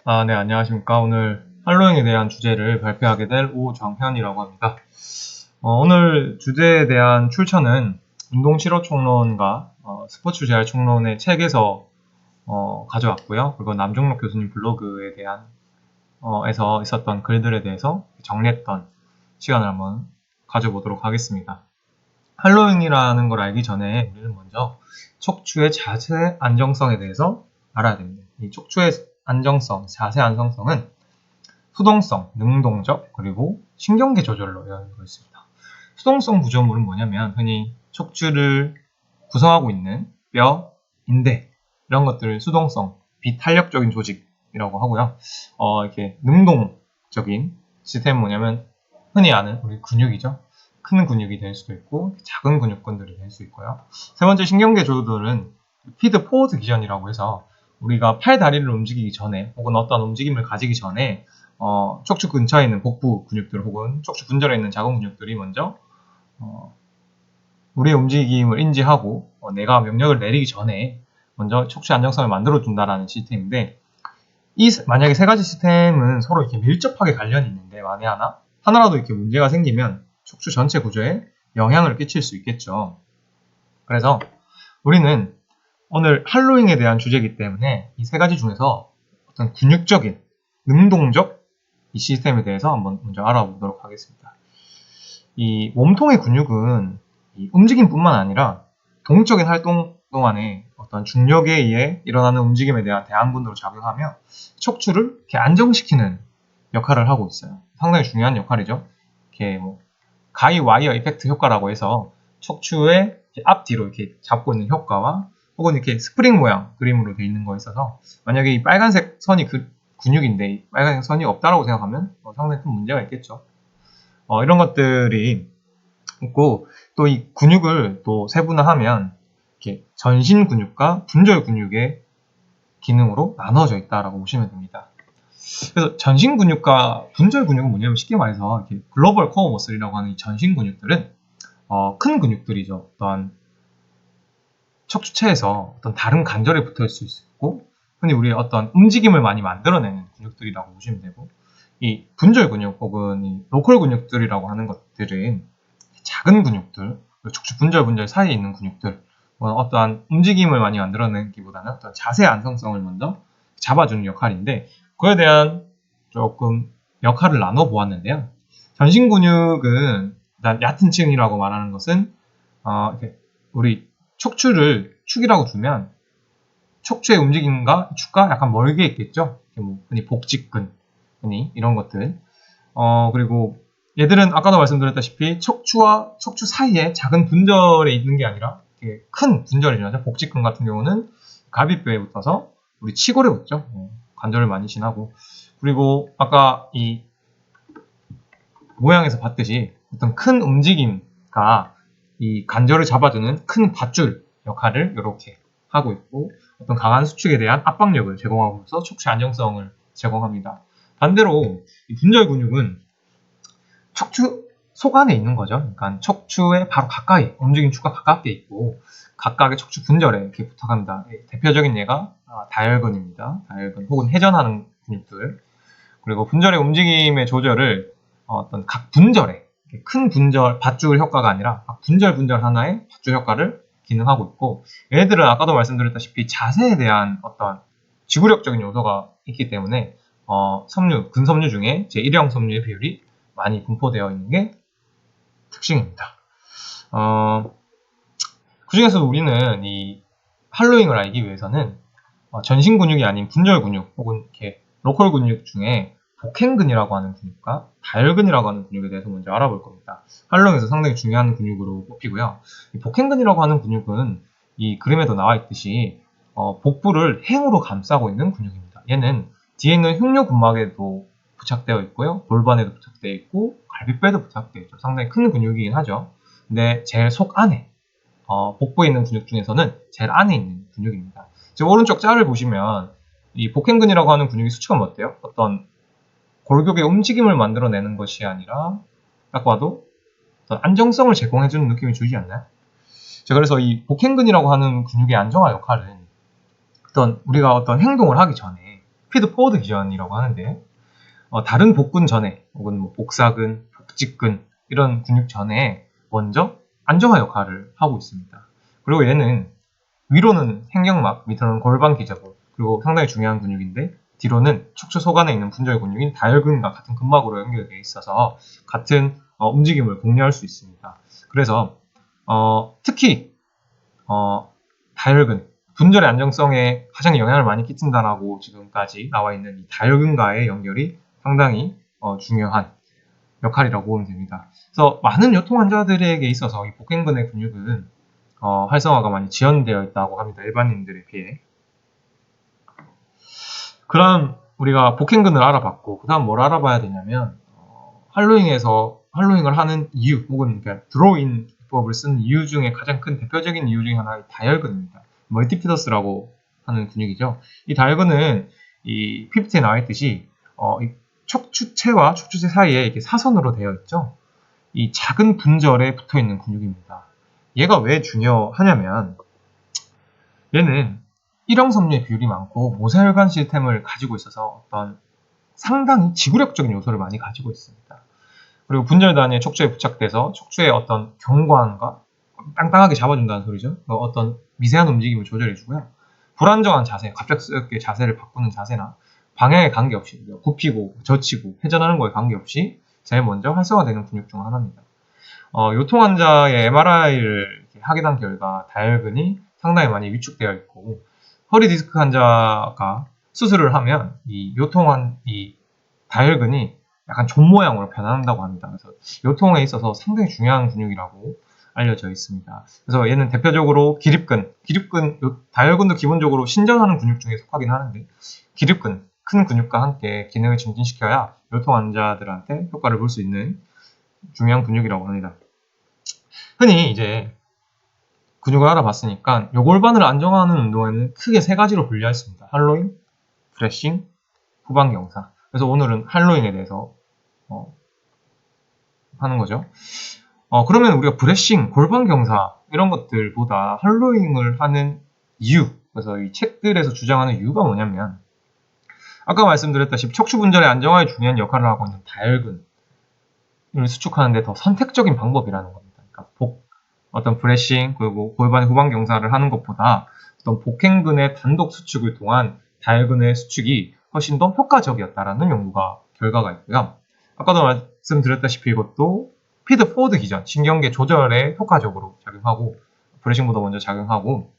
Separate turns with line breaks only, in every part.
네, 안녕하십니까. 오늘 할로윈에 대한 주제를 발표하게 될 오정현이라고 합니다. 오늘 주제에 대한 출처는 운동실효총론과 스포츠 재활 총론의 책에서 가져왔고요. 그리고 남종록 교수님 블로그에 대한 에서 있었던 글들에 대해서 정리했던 시간을 한번 가져보도록 하겠습니다. 할로윈이라는 걸 알기 전에 우리는 먼저 척추의 자세 안정성에 대해서 알아야 됩니다. 이 척추의 안정성, 자세 안정성은 수동성, 능동적, 그리고 신경계 조절로 이루어져 있습니다. 수동성 구조물은 뭐냐면 흔히 척추를 구성하고 있는 뼈, 인대 이런 것들을 수동성, 비탄력적인 조직이라고 하고요. 이렇게 능동적인 시스템은 뭐냐면 흔히 아는 우리 근육이죠. 큰 근육이 될 수도 있고 작은 근육군들이 될 수 있고요. 세 번째 신경계 조절은 피드 포워드 기전이라고 해서 우리가 팔 다리를 움직이기 전에 혹은 어떤 움직임을 가지기 전에 척추 근처에 있는 복부 근육들 혹은 척추 분절에 있는 작은 근육들이 먼저 우리의 움직임을 인지하고 내가 명령을 내리기 전에 먼저 척추 안정성을 만들어 준다라는 시스템인데 만약에 세 가지 시스템은 서로 이렇게 밀접하게 관련이 있는데 만에 하나라도 이렇게 문제가 생기면 척추 전체 구조에 영향을 끼칠 수 있겠죠. 그래서 우리는 오늘 할로윙에 대한 주제이기 때문에 이 세 가지 중에서 어떤 근육적인, 능동적 이 시스템에 대해서 한번 먼저 알아보도록 하겠습니다. 이 몸통의 근육은 이 움직임뿐만 아니라 동적인 활동 동안에 어떤 중력에 의해 일어나는 움직임에 대한 대항군으로 작용하며 척추를 이렇게 안정시키는 역할을 하고 있어요. 상당히 중요한 역할이죠. 이렇게 가이 와이어 이펙트 효과라고 해서 척추의 앞뒤로 이렇게 잡고 있는 효과와 혹은 이렇게 스프링 모양 그림으로 되어 있는 거에 있어서 만약에 이 빨간색 선이 근육인데 이 빨간색 선이 없다라고 생각하면 상당히 큰 문제가 있겠죠. 이런 것들이 있고 또 이 근육을 또 세분화하면 이렇게 전신 근육과 분절 근육의 기능으로 나눠져 있다라고 보시면 됩니다. 그래서 전신 근육과 분절 근육은 뭐냐면 쉽게 말해서 이렇게 글로벌 코어 머슬이라고 하는 이 전신 근육들은 큰 근육들이죠. 어떤 척추체에서 어떤 다른 관절에 붙어 있을 수 있고 흔히 우리의 어떤 움직임을 많이 만들어내는 근육들이라고 보시면 되고 이 분절 근육 혹은 이 로컬 근육들이라고 하는 것들은 작은 근육들, 척추 분절 사이에 있는 근육들 어떠한 움직임을 많이 만들어내기보다는 어떤 자세 안정성을 먼저 잡아주는 역할인데 그에 대한 조금 역할을 나눠 보았는데요. 전신 근육은 일단 얕은 층이라고 말하는 것은 이렇게 우리 척추를 축이라고 두면 척추의 움직임과 축과 약간 멀게 있겠죠. 흔히 복직근, 흔히 이런 것들. 그리고 얘들은 아까도 말씀드렸다시피 척추와 척추 사이에 작은 분절에 있는 게 아니라 큰 분절이죠. 복직근 같은 경우는 갈비뼈에 붙어서 우리 치골에 붙죠. 관절을 많이 지나고 그리고 아까 이 모양에서 봤듯이 어떤 큰 움직임과 이 관절을 잡아주는 큰 밧줄 역할을 이렇게 하고 있고 어떤 강한 수축에 대한 압박력을 제공하면서 척추 안정성을 제공합니다. 반대로 이 분절 근육은 척추 속 안에 있는 거죠. 그러니까 척추의 바로 가까이 움직임 축과 가깝게 있고 각각의 척추 분절에 이렇게 붙어갑니다. 대표적인 예가 다혈근입니다. 다혈근 혹은 회전하는 근육들 그리고 분절의 움직임의 조절을 어떤 각 분절에 큰 분절 밧줄 효과가 아니라 각 분절 하나의 밧줄 효과를 기능하고 있고 얘네들은 아까도 말씀드렸다시피 자세에 대한 어떤 지구력적인 요소가 있기 때문에 근섬유 중에 제1형 섬유의 비율이 많이 분포되어 있는 게 특징입니다. 그 중에서도 우리는 이 할로윙을 알기 위해서는 전신 근육이 아닌 분절 근육 혹은 이렇게 로컬 근육 중에 복행근이라고 하는 근육과 다혈근이라고 하는 근육에 대해서 먼저 알아볼 겁니다. 할로윙에서 상당히 중요한 근육으로 꼽히고요. 이 복행근이라고 하는 근육은 이 그림에도 나와 있듯이 복부를 행으로 감싸고 있는 근육입니다. 얘는 뒤에 있는 흉뇨근막에도 부착되어 있고요. 골반에도 부착되어 있고 갈비뼈에도 부착되어 있죠. 상당히 큰 근육이긴 하죠. 근데 제일 속 안에 복부에 있는 근육 중에서는 제일 안에 있는 근육입니다. 지금 오른쪽 짤을 보시면 이 복행근이라고 하는 근육의 수축은 어때요? 어떤 골격의 움직임을 만들어내는 것이 아니라 딱 봐도 어떤 안정성을 제공해주는 느낌이 주지 않나요? 자, 그래서 이 복행근이라고 하는 근육의 안정화 역할은 우리가 어떤 행동을 하기 전에 피드 포워드 기전이라고 하는데 다른 복근 전에 혹은 뭐 복사근, 복직근 이런 근육 전에 먼저 안정화 역할을 하고 있습니다. 그리고 얘는 위로는 행경막, 밑으로는 골반 기저근, 그리고 상당히 중요한 근육인데 뒤로는 척추 속안에 있는 분절 근육인 다혈근과 같은 근막으로 연결되어 있어서 같은 움직임을 공유할 수 있습니다. 그래서 특히 다혈근, 분절의 안정성에 가장 영향을 많이 끼친다라고 지금까지 나와 있는 이 다혈근과의 연결이 상당히 중요한 역할이라고 보면 됩니다. 그래서 많은 요통 환자들에게 있어서 이 복행근의 근육은 활성화가 많이 지연되어 있다고 합니다. 일반인들에 비해. 그럼 우리가 복행근을 알아봤고 그 다음 뭘 알아봐야 되냐면 할로잉을 하는 이유 혹은 그러니까 드로잉 기법을 쓰는 이유 중에 가장 큰 대표적인 이유 중에 하나가 다혈근입니다. 멀티피더스라고 하는 근육이죠. 이 다혈근은 이 PPT에 나와 있듯이 이 척추체와 척추체 사이에 이렇게 사선으로 되어 있죠. 이 작은 분절에 붙어 있는 근육입니다. 얘가 왜 중요하냐면 얘는 일형섬유의 비율이 많고 모세혈관 시스템을 가지고 있어서 어떤 상당히 지구력적인 요소를 많이 가지고 있습니다. 그리고 분절 단위에 척추에 부착돼서 척추의 어떤 경관과 땅땅하게 잡아준다는 소리죠. 어떤 미세한 움직임을 조절해주고요. 불안정한 자세, 갑작스럽게 자세를 바꾸는 자세나 방향에 관계없이 굽히고 젖히고 회전하는 거에 관계없이 제일 먼저 활성화되는 근육 중 하나입니다. 요통 환자의 MRI를 확인한 결과 다혈근이 상당히 많이 위축되어 있고 허리 디스크 환자가 수술을 하면 이 다혈근이 약간 종 모양으로 변한다고 합니다. 그래서 요통에 있어서 상당히 중요한 근육이라고 알려져 있습니다. 그래서 얘는 대표적으로 기립근, 다혈근도 기본적으로 신전하는 근육 중에 속하긴 하는데 기립근, 큰 근육과 함께 기능을 증진시켜야 요통 환자들한테 효과를 볼 수 있는 중요한 근육이라고 합니다. 흔히 이제 근육을 알아봤으니까 요골반을 안정화하는 운동에는 크게 세 가지로 분류할 수 있습니다. 할로잉, 브레싱, 후방경사. 그래서 오늘은 할로잉에 대해서 하는 거죠. 그러면 우리가 브레싱, 골반경사 이런 것들보다 할로잉을 하는 이유, 그래서 이 책들에서 주장하는 이유가 뭐냐면 아까 말씀드렸다시피 척추 분절의 안정화에 중요한 역할을 하고 있는 다혈근을 수축하는 데 더 선택적인 방법이라는 겁니다. 그러니까 어떤 브레싱 그리고 골반의 후방 경사를 하는 것보다 어떤 복행근의 단독 수축을 통한 다혈근의 수축이 훨씬 더 효과적이었다라는 연구가 결과가 있고요. 아까도 말씀드렸다시피 이것도 피드 포워드 기전, 신경계 조절에 효과적으로 작용하고 브레싱보다 먼저 작용하고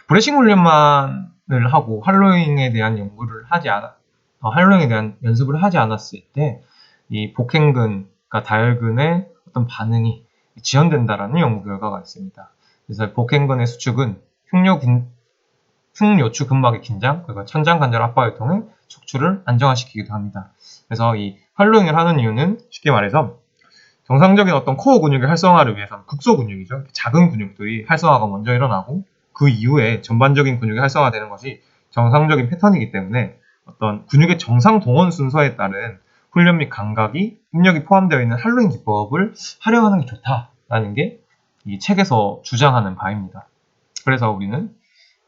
브레싱 훈련만을 하고 할로잉에 대한 할로잉에 대한 연습을 하지 않았을 때 이 복행근과 다혈근의 어떤 반응이 지연된다라는 연구 결과가 있습니다. 그래서 복행근의 수축은 흉요추 근막의 긴장, 그리고 천장 관절 압박을 통해 척추를 안정화시키기도 합니다. 그래서 이 할로잉을 하는 이유는 쉽게 말해서 정상적인 어떤 코어 근육의 활성화를 위해서는 국소 근육이죠. 작은 근육들이 활성화가 먼저 일어나고 그 이후에 전반적인 근육이 활성화되는 것이 정상적인 패턴이기 때문에 어떤 근육의 정상 동원 순서에 따른 훈련 및 감각이 입력이 포함되어 있는 할로잉 기법을 활용하는 게 좋다라는 게 이 책에서 주장하는 바입니다. 그래서 우리는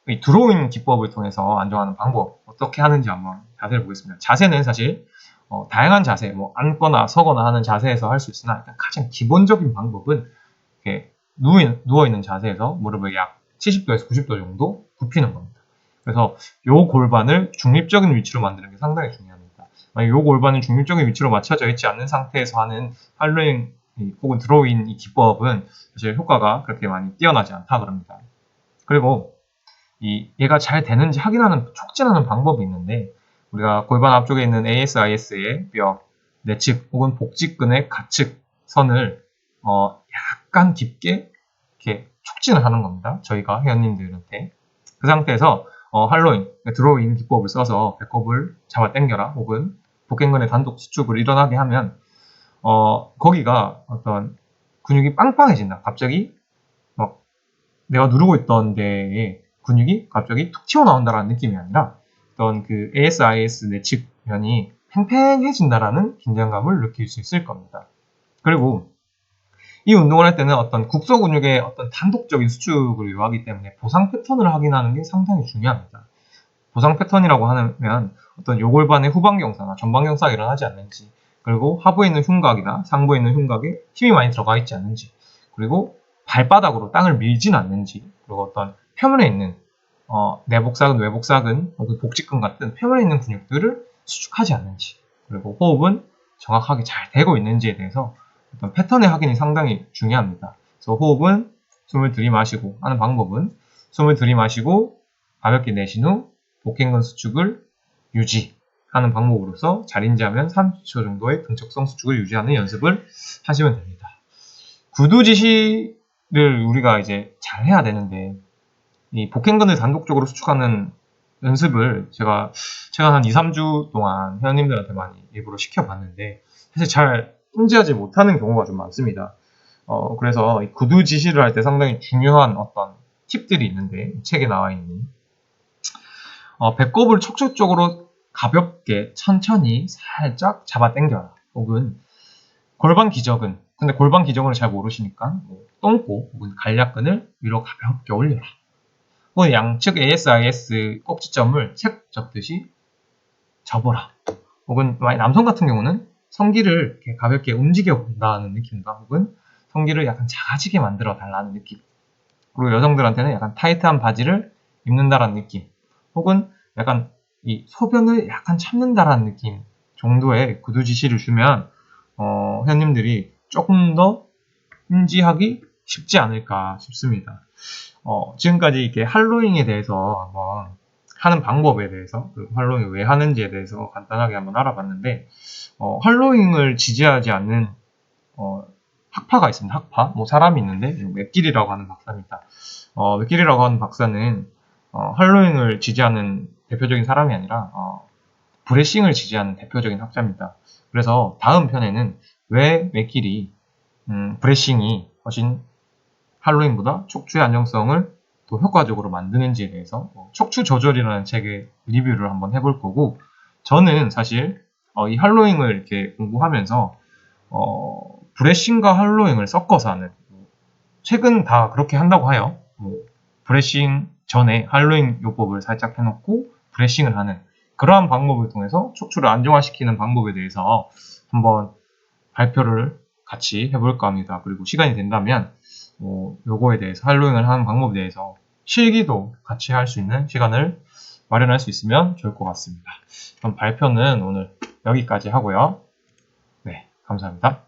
이 드로잉 기법을 통해서 안정하는 방법 어떻게 하는지 한번 자세히 보겠습니다. 자세는 사실 다양한 자세, 뭐 앉거나 서거나 하는 자세에서 할 수 있으나 일단 가장 기본적인 방법은 이렇게 누워 있는 자세에서 무릎을 약 70도에서 90도 정도 굽히는 겁니다. 그래서 요 골반을 중립적인 위치로 만드는 게 상당히 중요합니다. 만약 요 골반이 중립적인 위치로 맞춰져 있지 않는 상태에서 하는 할로잉 혹은 드로잉 이 기법은 사실 효과가 그렇게 많이 뛰어나지 않다 그럽니다. 그리고 얘가 잘 되는지 촉진하는 방법이 있는데 우리가 골반 앞쪽에 있는 ASIS의 뼈 내측 혹은 복직근의 가측 선을 약간 깊게 이렇게 촉진을 하는 겁니다. 저희가 회원님들한테 그 상태에서 할로잉, 드로잉 기법을 써서 배꼽을 잡아 당겨라 혹은 복행근의 단독 수축을 일어나게 하면 거기가 어떤 근육이 빵빵해진다. 갑자기 막 내가 누르고 있던 데에 근육이 갑자기 툭 튀어나온다라는 느낌이 아니라 어떤 그 ASIS 내측면이 팽팽해진다라는 긴장감을 느낄 수 있을 겁니다. 그리고 이 운동을 할 때는 어떤 국소 근육의 어떤 단독적인 수축을 요하기 때문에 보상 패턴을 확인하는 게 상당히 중요합니다. 보상 패턴이라고 하면 어떤 요골반의 후방경사나 전방경사가 일어나지 않는지, 그리고 하부에 있는 흉곽이나 상부에 있는 흉곽에 힘이 많이 들어가 있지 않는지, 그리고 발바닥으로 땅을 밀진 않는지, 그리고 어떤 표면에 있는 내복사근, 외복사근, 혹은 복직근 같은 표면에 있는 근육들을 수축하지 않는지, 그리고 호흡은 정확하게 잘 되고 있는지에 대해서 어떤 패턴의 확인이 상당히 중요합니다. 그래서 호흡은 숨을 들이마시고 하는 방법은 숨을 들이마시고 가볍게 내쉰 후 복행근 수축을 유지하는 방법으로서 잘 인지하면 30초 정도의 등척성 수축을 유지하는 연습을 하시면 됩니다. 구두 지시를 우리가 이제 잘 해야 되는데, 이 복행근을 단독적으로 수축하는 연습을 제가 최근 한 2, 3주 동안 회원님들한테 많이 일부러 시켜봤는데, 사실 잘 인지하지 못하는 경우가 좀 많습니다. 그래서 이 구두 지시를 할 때 상당히 중요한 어떤 팁들이 있는데, 이 책에 나와 있는 배꼽을 척추 쪽으로 가볍게 천천히 살짝 잡아 당겨라. 혹은 골반 기저근, 근데 골반 기저근을 잘 모르시니까 똥꼬 혹은 간략근을 위로 가볍게 올려라. 혹은 양측 ASIS 꼭지점을 책 접듯이 접어라. 혹은 남성 같은 경우는 성기를 이렇게 가볍게 움직여 본다는 느낌과, 혹은 성기를 약간 작아지게 만들어 달라는 느낌. 그리고 여성들한테는 약간 타이트한 바지를 입는다라는 느낌, 혹은 약간 이 소변을 약간 참는다라는 느낌 정도의 구두 지시를 주면 회원님들이 조금 더 인지하기 쉽지 않을까 싶습니다. 지금까지 이렇게 할로잉에 대해서 한번 하는 방법에 대해서, 그리고 할로잉을 왜 하는지에 대해서 간단하게 한번 알아봤는데, 할로잉을 지지하지 않는 학파가 있습니다. 학파, 사람이 있는데 맥길이라고 하는 박사입니다. 맥길이라고 하는 박사는 할로잉을 지지하는 대표적인 사람이 아니라 브레싱을 지지하는 대표적인 학자입니다. 그래서 다음 편에는 왜 맥길이 브레싱이 훨씬 할로윈보다 척추의 안정성을 더 효과적으로 만드는지에 대해서 척추 조절이라는 책의 리뷰를 한번 해볼 거고, 저는 사실 이 할로잉을 이렇게 공부하면서 브레싱과 할로잉을 섞어서 하는, 최근 다 그렇게 한다고 해요. 브레싱 전에 할로잉 요법을 살짝 해놓고 브레싱을 하는 그러한 방법을 통해서 척추를 안정화시키는 방법에 대해서 한번 발표를 같이 해볼까 합니다. 그리고 시간이 된다면 요거에 대해서, 할로잉을 하는 방법에 대해서 실기도 같이 할 수 있는 시간을 마련할 수 있으면 좋을 것 같습니다. 그럼 발표는 오늘 여기까지 하고요. 네, 감사합니다.